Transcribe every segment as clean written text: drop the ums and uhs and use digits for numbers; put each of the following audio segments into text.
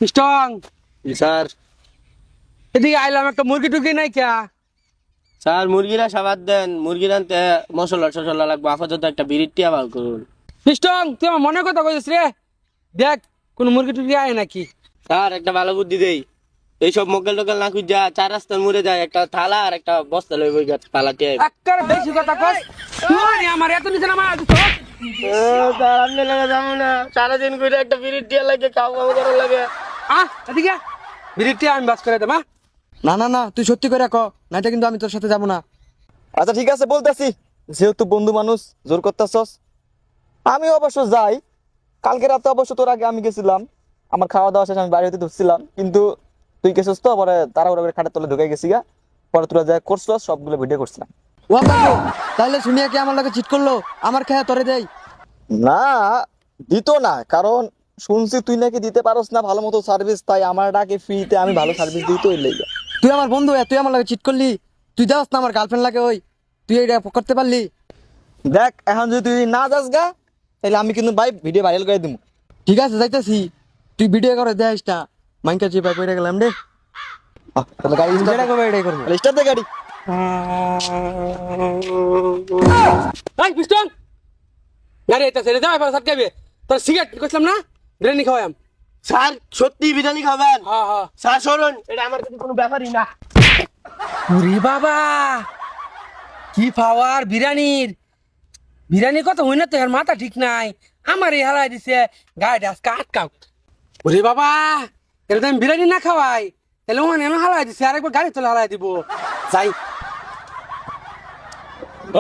Strong sir. এদিকে আইলাম, একটা মুরগি টুরগি নাই ক্যা? স্যার মুরগিরা সাবাদ দেন, মুরগির আনতে মশলা টসলা লাগবে, আপাতত একটা বিড়ির টিয়া বার করুন। স্ট্রং তুই আমার মনে কথা কইছিস রে, দেখ কোন মুরগি টুরগি আয় নাকি। স্যার একটা ভালো বুদ্ধি দেই, এইসব মক্কেল টোকেল না খুঁজা চার রাস্তার মুড়ে যায় একটা থালা আর একটা বস্তা লই বই থালা টিয়া। আক্কার বেশি কথা কস তুই, আমার এত নিচে নামা দিছ। স্যার আপনি লাগে যাবো না, সারাদিন করে একটা বিড়ির টিয়া লাগে, কাউ কাউ করার লাগে। এদিকে বিরিটি আমি বাস করে দেব। না না না, তুই সত্যি করে ক, নাইটা কিন্তু আমি তোর সাথে যাবো না। আচ্ছা ঠিক আছে বলতেছি, যেহেতু বন্ধু মানুষ জোর করতেছস, আমি অবশ্য যাই। কালকে রাতে অবশ্য তোর আগে আমি গেছিলাম, আমার খাওয়া দাওয়া শেষ আমি বাড়ি হতে ঢুকছিলাম, কিন্তু তুই গেছিস তো, পরে তাড়াহুড়ো করে খাটের তলে ঢুকে গেছি গা। পরে তোরা যা করছিস সবগুলো ভিডিও করছিলাম। ও বাবু, তাহলে শুনিয়া কি আমার লগে চিট করলো? আমার খেয়া তোরে দেই? না, দিত না, কারণ শুনছি তুই নাকি দিতে পারস না ভালো মতো সার্ভিস, তাই আমার ডাকে ফ্রিতে আমি ভালো সার্ভিস দিই তো, এর লেগে। তুই আমার বন্ধু, তুই আমার লগে চিট করলি? তুই যাস না আমার গার্লফ্রেন্ড লাগে ওই, তুই এইটা করতে পারলি? দেখ এখন যদি তুই না যাস গা, তাহলে আমি কিন্তু ভাই ভিডিও ভাইরাল করে দিব। ঠিক আছে যাইতেছি, তুই ভিডিও করে দেখিস না। মাইকা চিপাই পড়ে গেলাম রে। তাহলে গাড়ি যেটা করবো এটাই করবো। স্টার্ট দে গাড়ি। এই পিস্টন গাড়ি এটা ছেড়ে যাও, এবার সাথে যাবে। তোর সিগারেট কইছিলাম না, বিরিয়ানি খাওয়াম। স্যার সত্যি বিরিয়ানি খাবেন? হ্যাঁ হ্যাঁ। স্যার শুনুন, এটা আমার কাছে কোনো ব্যাপারই না। ওরে বাবা, কি পাওয়ার বিরিয়ানির! বিরিয়ানি কথা হই না তো, এর মাথা ঠিক নাই। আমার এই হালাই দিছে গাড়িটা আজকে আটকাও। ওরে বাবা, এটা তো আমি বিরিয়ানি না খাওয়াই, তাহলে ওখানে এনে হালাই দিছে, আরেকবার গাড়ি তোলে হালাই দিব। যাই।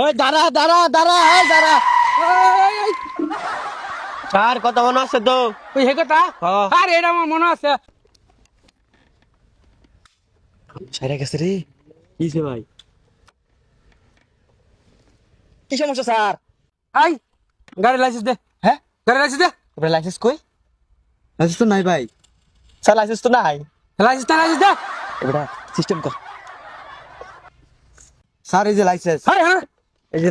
ওই দাঁড়া দাঁড়া দাঁড়া, এই দাঁড়া। এই, এই, স্যার কথা মনে আছে তো? ওই হে কথা? হ্যাঁ। আরে এটা আমার মনে আছে। সাইরা গেছে রে। কিসে ভাই? কি সমস্যা স্যার? আই গাড়ি লাইসেন্স দে। হ্যাঁ, গাড়ি লাইসেন্স দে। তোর লাইসেন্স কই? লাইসেন্স তো নাই ভাই। স্যার লাইসেন্স তো নাই। লাইসেন্স দে, লাইসেন্স দে। এবারে সিস্টেম কর। স্যার এই যে লাইসেন্স, আরে হ্যাঁ এই যে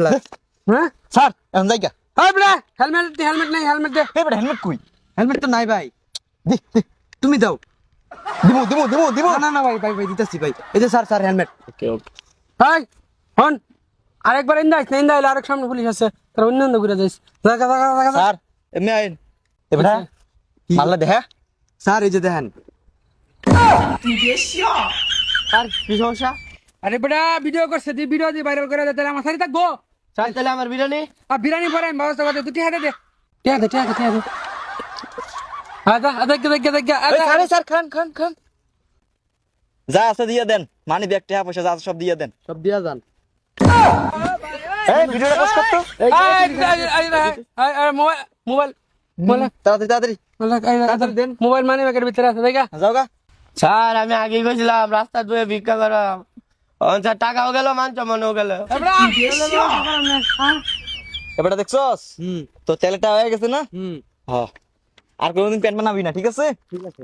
হ্যাঁ। স্যার এখন যাই গা। আরে বড়া, হেলমেট দে, হেলমেট নাই, হেলমেট দে। এবারে হেলমেট কই? হেলমেট তো নাই ভাই। দি দি। তুমি দাও। দিমু দিমু দিমু দিমু। না না না ভাই ভাই ভাই দিতেছি ভাই। এই যে স্যার, স্যার হেলমেট। ওকে ওকে। হাই হন, আরেকবার ইন্দা আইস, ইন্দা আইলে আরেক সামনে পুলিশ আছে, তোর অন্য অন্য ঘুরে যাইস। জায়গা জায়গা জায়গা। স্যার এমনি আইন। এবারে মাল্লা দেখা। স্যার এই যে দেখেন। স্যার কি সমস্যা? আরে বেটা ভিডিও করছে, তুই ভিডিও দিয়ে ভাইরাল করে দে, তাহলে আমার সাথে থাকবো। স্যার তাহলে আমার বিরিয়ানি? আর বিরিয়ানি পরে আমি ব্যবস্থা করতে, তুই টিয়া দে, টিয়া দে, টিয়া দে, টিয়া দে। আদা আদা কে দেখে দেখে এই স্যার এই স্যার খান খান খান। যা আছে দিয়ে দেন, মানি ব্যাগ টাকা পয়সা যা আছে সব দিয়ে দেন। সব দিয়া যান। এই ভিডিওটা পোস্ট কর তো। মোবাইল মোবাইল মোবাইল তাড়াতাড়ি তাড়াতাড়ি দেন, মোবাইল মানি ব্যাগের ভিতরে আছে, দেখা। যাও গা। স্যার আমি আগেই কইছিলাম রাস্তা ধুয়ে ভিক্ষা করাম। স্যার টাকাও গেল, মান সম্মানও গেল। এবারে দেখছস তো তেলটা হয়ে গেছে না? হুম। হ্যাঁ, আর কোনোদিন প্যান্ট বানাবি না, ঠিক আছে? ঠিক আছে।